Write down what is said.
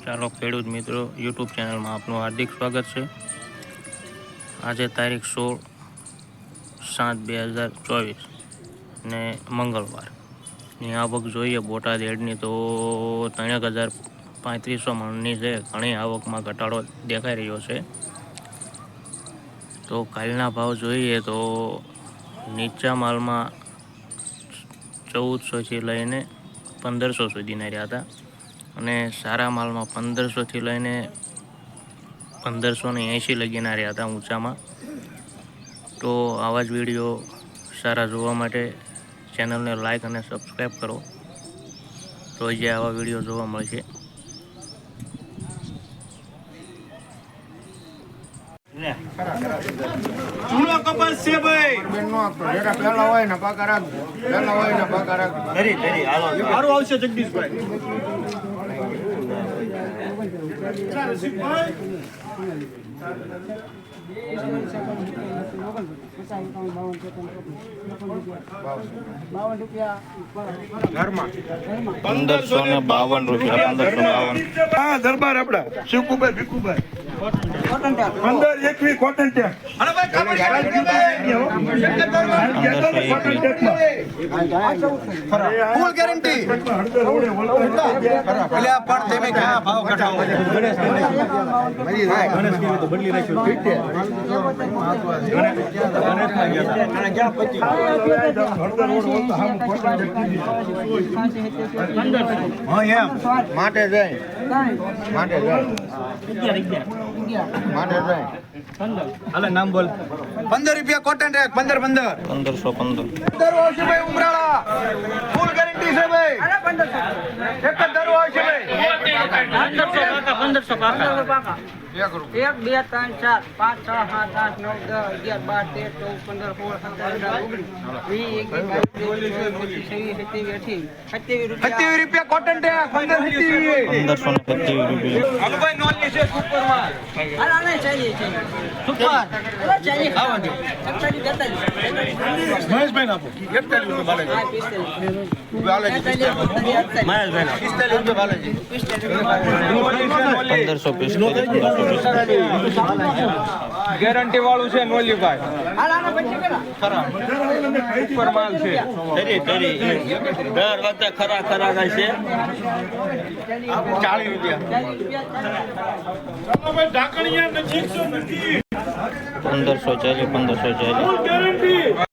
ચાલો ખેડૂત મિત્રો યુટ્યુબ ચેનલમાં આપનું હાર્દિક સ્વાગત છે। આજે તારીખ 16/7/2024 ને મંગળવારની આવક જોઈએ બોટાદ હેડની તો 3,3500 મણની છે। ઘણી આવકમાં ઘટાડો દેખાઈ રહ્યો છે। તો કાલના ભાવ જોઈએ તો નીચા માલમાં 1400થી લઈને 1500 સુધીના રહ્યા હતા અને સારા માલમાં 1500થી લઈને 1580 લગીના રહ્યા હતા ઊંચામાં। તો આવા જ વિડીયો સારા જોવા માટે ચેનલને લાઈક અને સબસ્ક્રાઈબ કરો, રોજ આવા વિડીયો જોવા મળશે। ચૂનો કપાસ છે ભાઈ બેનનો જેટા પહેલા હોય ને પાકા રાખજો, પહેલા હોય ને પાકા રાખજો। ધરી ધરી હાલો સારું આવશે જગદીશભાઈ। ઘરમાં 1552 રૂપિયા 1552। હા દરબાર આપડા શિવકુભાઈ ભીખુભાઈ 15-21 કોટન ટેક અરે ભાઈ ખબર ફૂલ ગેરંટી એટલે આ પણ તમે ક્યાં ભાવ ઘટાડો ગણેશ તો બદલી રાખ્યો માટે જાય હાલે નામ બોલ 15 રૂપિયા કોટન ટેક 15 1515 ભાઈ ઉમરાળા ફૂલ ગેરંટી છે ભાઈ એક જ દરો આવશે ભાઈ 1500 પાકા 1 2 3 4 5 6 7 8 9 10 11 12 13 14 15 16 17 18 27 રૂપિયા કોટન ટેક 1527 રૂપિયા। હાલો ભાઈ નોન લીસે સુપર માં મહેશભાઈ આપો 41 બાલાજી 1545 ગેરંટી વાળું છે નોલીભાઈ સુપર માલ છે દર વખતે ખરા છે 40 રૂપિયા 1540 1540।